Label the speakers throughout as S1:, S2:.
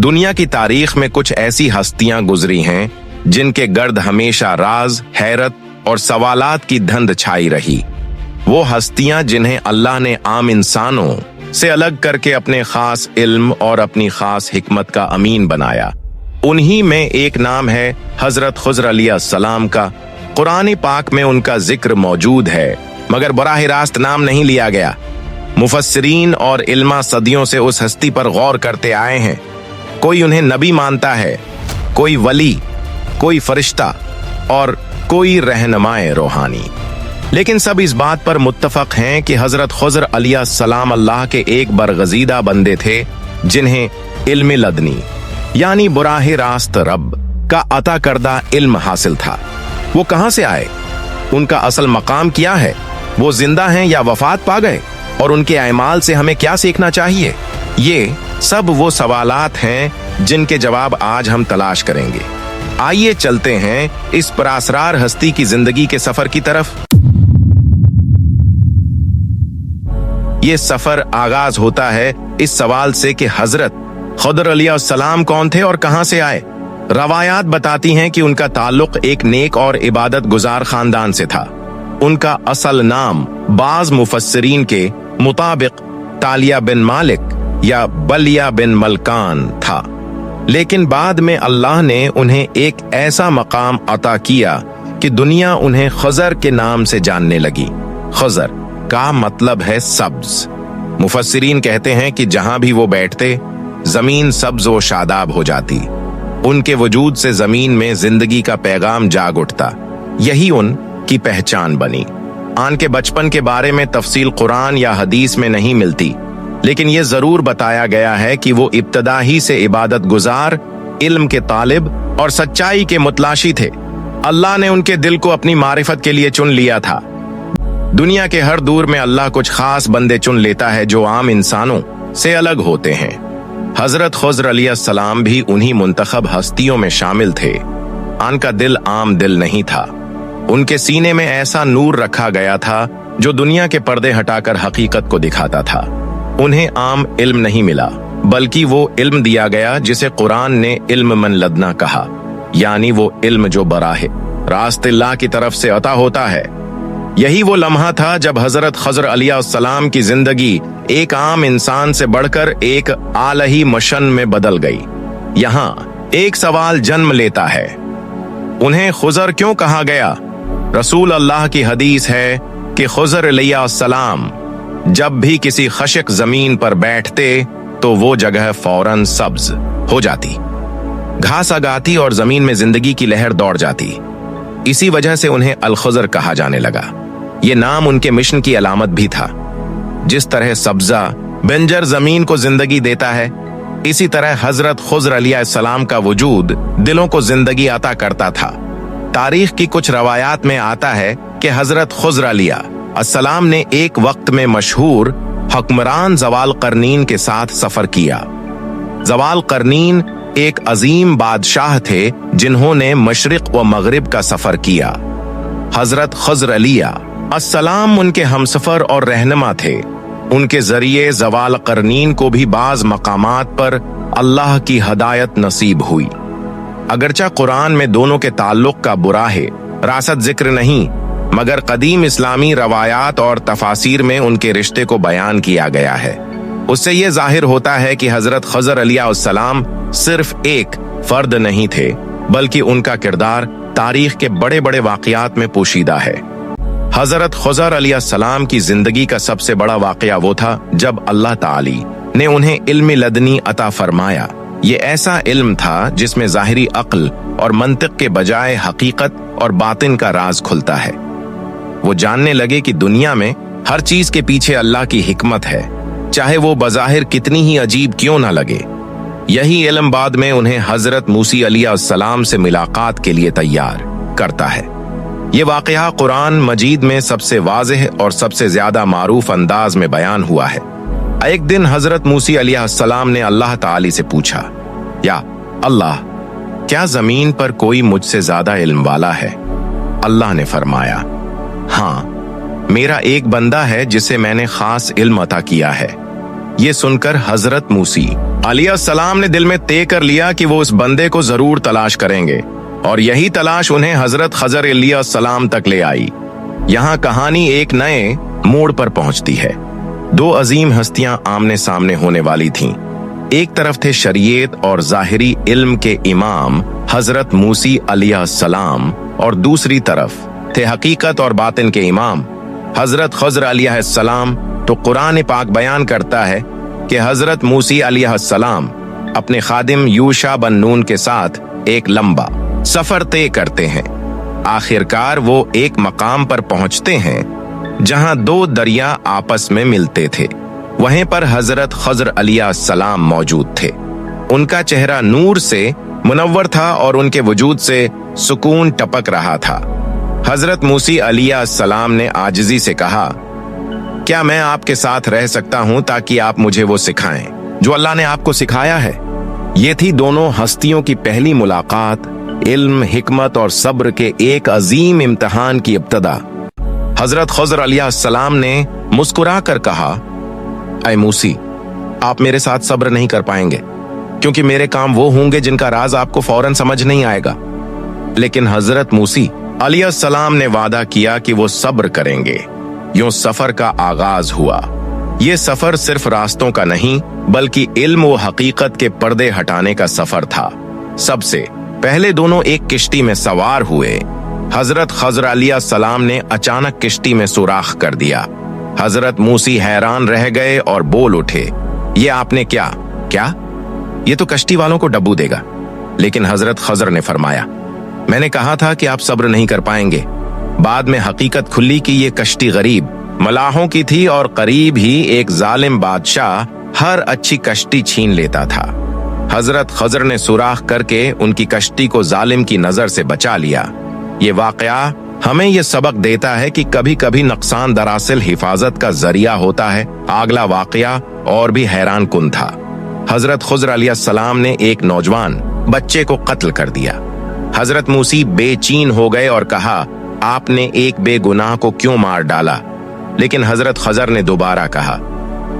S1: दुनिया की तारीख में कुछ ऐसी हस्तियां गुजरी हैं जिनके गर्द हमेशा राज, हैरत और सवालात की धुंध छाई रही। वो हस्तियां जिन्हें अल्लाह ने आम इंसानों से अलग करके अपने खास इल्म और अपनी खास हिकमत का अमीन बनाया। उन्हीं में एक नाम है हजरत खुज़र अलैहिस्सलाम का। कुरान पाक में उनका जिक्र मौजूद है, मगर बराह रास्त नाम नहीं लिया गया। मुफस्सिरीन और इल्मा सदियों से उस हस्ती पर गौर करते आए हैं। कोई उन्हें नबी मानता है, कोई वली, कोई फरिश्ता और कोई रहनुमाए रूहानी, लेकिन सब इस बात पर मुत्तफक हैं कि हजरत खुज़र अलैहिस्सलाम अल्लाह के एक बरगजीदा बंदे थे जिन्हें इल्म लदनी यानी बुराह रास्त रब का अता करदा इल्म हासिल था। वो कहां से आए, उनका असल मकाम क्या है, वो जिंदा हैं या वफात पा गए, और उनके अमाल से हमें क्या सीखना चाहिए। ये सब वो सवालात हैं जिनके जवाब आज हम तलाश करेंगे। आइए चलते हैं इस पुरअसरार हस्ती की जिंदगी के सफर की तरफ। ये सफर आगाज होता है इस सवाल से कि हजरत खुज़र अलैहिस्सलाम कौन थे और कहां से आए। रवायात बताती हैं कि उनका ताल्लुक एक नेक और इबादत गुजार खानदान से था। उनका असल नाम बाज मुफस्सिरीन के मुताबिक तालिया बिन मालिक या बलिया बिन मलकान था, लेकिन बाद में अल्लाह ने उन्हें एक ऐसा मकाम अता किया कि दुनिया उन्हें खुज़र के नाम से जानने लगी। खुज़र का मतलब है सब्ज। मुफस्सिरीन कहते हैं कि जहां भी वो बैठते जमीन सब्ज व शादाब हो जाती। उनके वजूद से जमीन में जिंदगी का पैगाम जाग उठता। यही उनकी पहचान बनी। आन के बचपन के बारे में तफसील कुरान या हदीस में नहीं मिलती, लेकिन ये जरूर बताया गया है कि वो इब्तदा ही से इबादत गुजार, इल्म के तालिब और सच्चाई के मुतलाशी थे। अल्लाह ने उनके दिल को अपनी मारिफत के लिए चुन लिया था। दुनिया के हर दूर में अल्लाह कुछ खास बंदे चुन लेता है जो आम इंसानों से अलग होते हैं। हजरत खुज़र अलैहिस्सलाम भी उन्हीं मुंतखब हस्तियों में शामिल थे। उनका दिल आम दिल नहीं था। उनके सीने में ऐसा नूर रखा गया था जो दुनिया के पर्दे हटाकर हकीकत को दिखाता था। उन्हें आम इल्म नहीं मिला, बल्कि वो इल्म दिया गया जिसे कुरान ने इल्म मन लदना कहा, यानी वो इल्म जो बराहे रास्त अल्लाह की तरफ से अता होता है। यही वो लम्हा था जब हजरत खुज़र अलैहिस्सलाम की जिंदगी एक आम इंसान से बढ़कर एक आलही मशन में बदल गई। यहाँ एक सवाल जन्म लेता है, उन्हें खुज़र क्यों कहा गया। रसूल अल्लाह की हदीस है कि खुज़र अलैहिस्सलाम जब भी किसी खशक जमीन पर बैठते तो वो जगह फौरन सब्ज हो जाती, घास आगाती और जमीन में जिंदगी की लहर दौड़ जाती। इसी वजह से उन्हें अल खुज़र कहा जाने लगा। ये नाम उनके मिशन की अलामत भी था। जिस तरह सब्जा बंजर जमीन को जिंदगी देता है, इसी तरह हजरत खुज़र अलैहिस्सलाम का वजूद दिलों को जिंदगी अता करता था। तारीख की कुछ रवायात में आता है कि हजरत खुज़र अलैहिस्सलाम ने एक वक्त में मशहूर हुक्मरान ज़वाल क़रनीन के साथ सफर किया। ज़वाल क़रनीन एक अजीम बादशाह थे जिन्होंने मशरिक व मगरिब का सफर किया। हजरत खुज़र अलैहिस्सलाम उनके हमसफर और रहनुमा थे। उनके जरिए ज़वाल क़रनीन को भी बाज मकामात पर अल्लाह की हदायत नसीब हुई। अगरचा कुरान में दोनों के ताल्लुक का बुराहे रासत जिक्र नहीं, मगर कदीम इस्लामी रवायात और तफासीर में उनके रिश्ते को बयान किया गया है। उससे ये जाहिर होता है कि हजरत खुज़र अलैहिस्सलाम सिर्फ एक फर्द नहीं थे, बल्कि उनका किरदार तारीख के बड़े बड़े वाक़यात में पोशीदा है। हजरत खुज़र अलैहिस्सलाम की जिंदगी का सबसे बड़ा वाक़या वो था जब अल्लाह ताली ने उन्हें इल्म लदनी अता फरमाया। ये ऐसा इल्म था जिसमें ज़ाहिरी अक्ल और मंतिक के बजाय हकीकत और बातिन का राज खुलता है। वो जानने लगे कि दुनिया में हर चीज के पीछे अल्लाह की हिकमत है, चाहे वो बज़ाहिर कितनी ही अजीब क्यों ना लगे। यही इल्म बाद में उन्हें हजरत मूसी अलैहिस्सलाम से मुलाकात के लिए तैयार करता है। ये वाक़या कुरान मजीद में सबसे वाज़ेह और सबसे ज्यादा मारूफ अंदाज में बयान हुआ है। एक दिन हजरत मूसी अलैहिस्सलाम ने अल्लाह ताली से पूछा, या अल्लाह, क्या जमीन पर कोई मुझसे ज्यादा इल्म वाला है? अल्लाह ने फरमाया, हाँ, मेरा एक बंदा है जिसे मैंने खास इल्म अता किया है। ये सुनकर हजरत मूसी अलैहिस्सलाम ने दिल में तय कर लिया कि वो उस बंदे को जरूर तलाश करेंगे, और यही तलाश उन्हें हजरत खजर अलैहिस्सलाम तक ले आई। यहाँ कहानी एक नए मोड़ पर पहुंचती है। दो अजीम हस्तियां आमने सामने होने वाली थीं। एक तरफ थे शरीयत और जाहिरी इल्म के इमाम हजरत मूसी अलैहिस्सलाम, और दूसरी तरफ थे हकीकत और बातिन के इमाम हजरत खजर अलैहिस्सलाम। तो कुरान पाक बयान करता है कि हजरत मूसी अलैहिस्सलाम अपने खादिम यूशा बन नून के साथ एक लंबा सफर तय करते हैं। आखिरकार वो एक मकाम पर पहुंचते हैं जहां दो दरिया आपस में मिलते थे। वहीं पर हजरत खजर अलैहिस्सलाम मौजूद थे। उनका चेहरा नूर से मुनव्वर था और उनके वजूद से सुकून टपक रहा था। हजरत मूसी अलैहिस्सलाम ने आजिजी से कहा, क्या मैं आपके साथ रह सकता हूं ताकि आप मुझे वो सिखाएं जो अल्लाह ने आपको सिखाया है। ये थी दोनों हस्तियों की पहली मुलाकात, इल्म, हिकमत और सब्र के एक अजीम इम्तिहान की इब्तदा। हजरत खजर अलैहिस्सलाम ने मुस्कुरा कर कहा, ऐ मूसी, आप मेरे साथ सब्र नहीं कर पाएंगे, क्योंकि मेरे काम वो होंगे जिनका राज आपको फौरन समझ नहीं आएगा। लेकिन हजरत मूसी अलैहिस्सलाम ने वादा किया कि वो सब्र करेंगे। यूं सफर का आगाज हुआ। ये सफर सिर्फ रास्तों का नहीं, बल्कि इल्म व हकीकत के पर्दे हटाने का सफर था। सबसे पहले दोनों एक किश्ती में सवार हुए। हजरत खजर अलैहिस्सलाम ने अचानक किश्ती में सुराख कर दिया। हजरत मूसी हैरान रह गए और बोल उठे, ये आपने क्या? ये तो कश्ती वालों को डब्बू देगा। लेकिन हजरत खजर ने फरमाया, मैंने कहा था कि आप सब्र नहीं कर पाएंगे। बाद में हकीकत खुली कि ये कश्ती गरीब मलाहों की थी और करीब ही एक जालिम बादशाह हर अच्छी कश्ती छीन लेता था। हजरत खजर ने सुराख करके उनकी कश्ती को जालिम की नजर से बचा लिया। ये वाकया हमें ये सबक देता है कि कभी कभी नुकसान दरअसल हिफाजत का जरिया होता है। अगला वाकया और भी हैरान कुन था। हजरत खजर अलैहिस्सलाम ने एक नौजवान बच्चे को कत्ल कर दिया। हजरत मूसी बेचैन हो गए और कहा, आपने एक बेगुनाह को क्यों मार डाला? लेकिन हजरत खजर ने दोबारा कहा,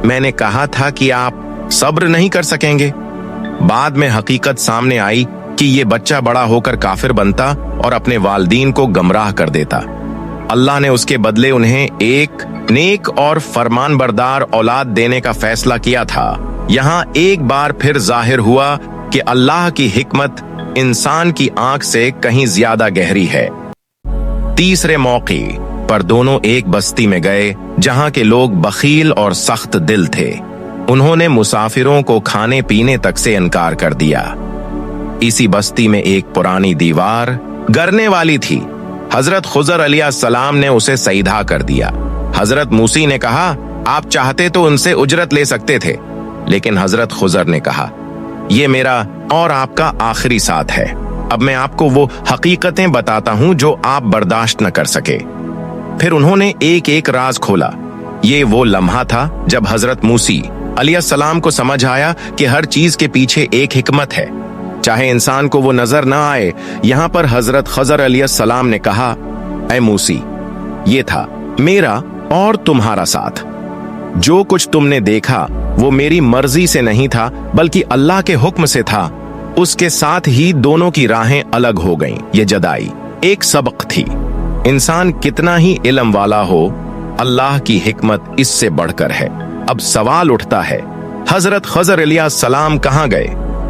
S1: मैंने कहा था कि आप सब्र नहीं कर सकेंगे। बाद में हकीकत सामने आई कि ये बच्चा बड़ा होकर काफिर बनता और अपने वालिदैन को गमराह कर देता। अल्लाह ने उसके बदले उन्हें एक नेक और फरमानबरदार औलाद देने का फैसला किया था। यहाँ एक बार फिर जाहिर हुआ कि अल्लाह की हिकमत इंसान की आंख से कहीं ज्यादा गहरी है। तीसरे मौके पर दोनों एक बस्ती में गए जहां के लोग बखील और सख्त दिल थे। उन्होंने मुसाफिरों को खाने पीने तक से इनकार कर दिया। इसी बस्ती में एक पुरानी दीवार गिरने वाली थी। हजरत खजर अलैहिस्सलाम ने उसे सईधा कर दिया। हजरत मूसी ने कहा, आप चाहते तो उनसे उजरत ले सकते थे। लेकिन हजरत खजर ने कहा, ये मेरा और आपका आखिरी साथ है। अब मैं आपको वो हकीकतें बताता हूं जो आप बर्दाश्त न कर सके। फिर उन्होंने एक एक राज खोला। ये वो लम्हा था जब हजरत मूसी अलैहिस्सलाम को समझ आया कि हर चीज के पीछे एक हिकमत है, चाहे इंसान को वो नजर न आए। यहाँ पर हजरत खजर अलैहिस्सलाम ने कहा, ऐ मूसी, ये था मेरा और तुम्हारा साथ। जो कुछ तुमने देखा वो मेरी मर्जी से नहीं था, बल्कि अल्लाह के हुक्म से था। उसके साथ ही दोनों की राहें अलग हो गईं। ये जदाई एक सबक थी। इंसान कितना ही इल्म वाला हो, अल्लाह की हिकमत इससे बढ़कर है। अब सवाल उठता है, हजरत खजर अलैहिस्सलाम कहाँ गए?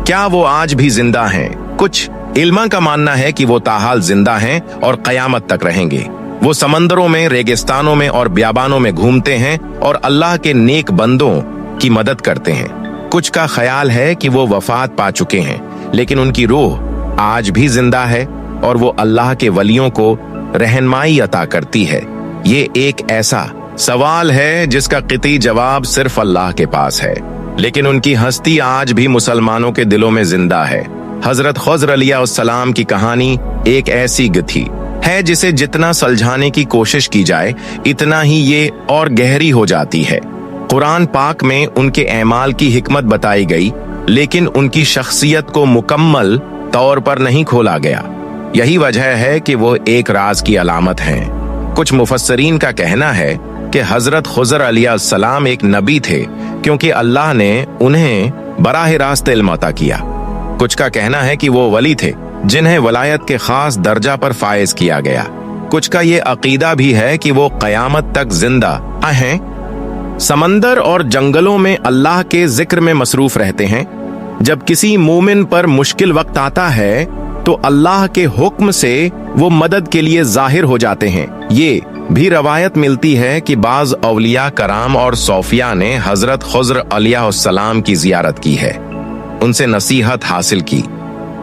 S1: क्या वो आज भी जिंदा हैं? कुछ इल्मा का मानना है कि वो ताहाल जिंदा हैं और कयामत तक रहेंगे। वो समंदरों में, रेगिस्तानों में और बियाबानों में घूमते हैं और अल्लाह के नेक बंदों की मदद करते हैं। कुछ का ख्याल है कि वो वफात पा चुके हैं, लेकिन उनकी रूह आज भी जिंदा है और वो अल्लाह के वलियों को रहनुमाई अता करती है। ये एक ऐसा सवाल है जिसका क़िती जवाब सिर्फ अल्लाह के पास है, लेकिन उनकी हस्ती आज भी मुसलमानों के दिलों में जिंदा है। हजरत खजर अलैहिस्सलाम की कहानी एक ऐसी गथी है जिसे जितना सुलझाने की कोशिश की जाए, इतना ही ये और गहरी हो जाती है। कुरान पाक में उनके एमाल की हिकमत बताई गई, लेकिन उनकी शख्सियत को मुकम्मल तौर पर नहीं खोला गया। यही वजह है कि वो एक राज की अलामत हैं। कुछ मुफस्सरीन का कहना है कि हजरत खजर अलैहिस्सलाम एक नबी थे क्योंकि अल्लाह ने उन्हें बराह रास्त इल्म अता किया। कुछ का कहना है कि वो वली थे जिन्हें वलायत के खास दर्जा पर फायज किया गया। कुछ का ये अकीदा भी है कि वो कयामत तक जिंदा हैं। समंदर और जंगलों में अल्लाह के जिक्र में मसरूफ रहते हैं। जब किसी मोमिन पर मुश्किल वक्त आता है तो अल्लाह के हुक्म से वो मदद के लिए जाहिर हो जाते हैं। ये भी रवायत मिलती है कि बाज औलिया कराम और सौफिया ने हजरत खुज़र अलैहिस्सलाम की जियारत की है, उनसे नसीहत हासिल की,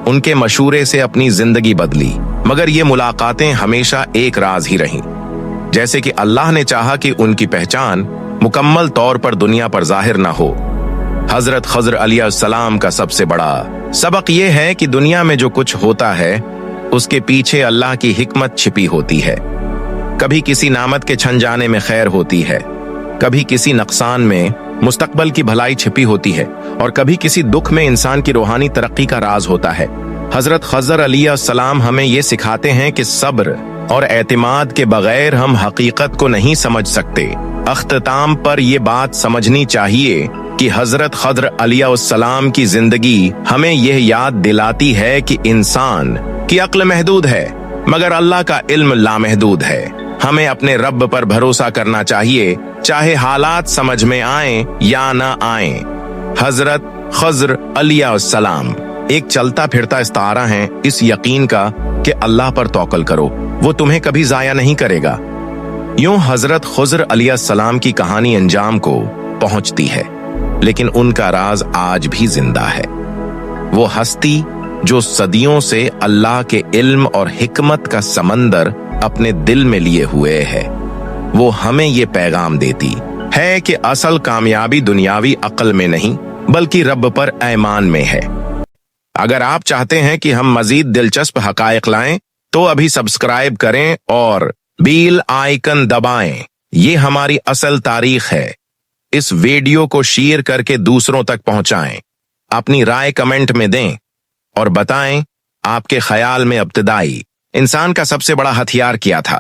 S1: उनके मशूरे से अपनी जिंदगी बदली, मगर ये मुलाकातें हमेशा एक राज ही रहीं। जैसे कि अल्लाह ने चाहा कि उनकी पहचान मुकम्मल तौर पर दुनिया पर जाहिर ना हो। हजरत खुज़र अलैहिस्सलाम का सबसे बड़ा सबक यह है कि दुनिया में जो कुछ होता है उसके पीछे अल्लाह की हिकमत छिपी होती है। कभी किसी नामत के छन जाने में खैर होती है, कभी किसी नुकसान में मुस्तकबल की भलाई छिपी होती है, और कभी किसी दुख में इंसान की रूहानी तरक्की का राज होता है। हजरत खुज़र अलैहिस्सलाम हमें ये सिखाते हैं कि सब्र और एतमाद के बगैर हम हकीकत को नहीं समझ सकते। अख्ताम पर यह बात समझनी चाहिए कि हजरत खुज़र अलैहिस्सलाम की जिंदगी हमें यह याद दिलाती है कि इंसान की अक्ल महदूद है मगर अल्लाह का इल्म लामहदूद है। हमें अपने रब पर भरोसा करना चाहिए, चाहे हालात समझ में आए या ना आए। हजरत खुज़र अलैहिस्सलाम एक चलता फिरता इस्तारा है इस यकीन का कि अल्लाह पर तवक्कुल करो, वो तुम्हें कभी जाया नहीं करेगा। यूं हजरत खुज़र अलैहिस्सलाम की कहानी अंजाम को पहुंचती है, लेकिन उनका राज आज भी जिंदा है। वो हस्ती जो सदियों से अल्लाह के इल्म और हिकमत का समंदर अपने दिल में लिए हुए है, वो हमें ये पैगाम देती है कि असल कामयाबी दुनियावी अक्ल में नहीं बल्कि रब पर ईमान में है। अगर आप चाहते हैं कि हम मजीद दिलचस्प हकायक लाएं तो अभी सब्सक्राइब करें और बेल आइकन दबाएं। ये हमारी असल तारीख है। इस वीडियो को शेयर करके दूसरों तक पहुंचाएं, अपनी राय कमेंट में दें और बताएं आपके ख्याल में इब्तिदाई इंसान का सबसे बड़ा हथियार क्या था।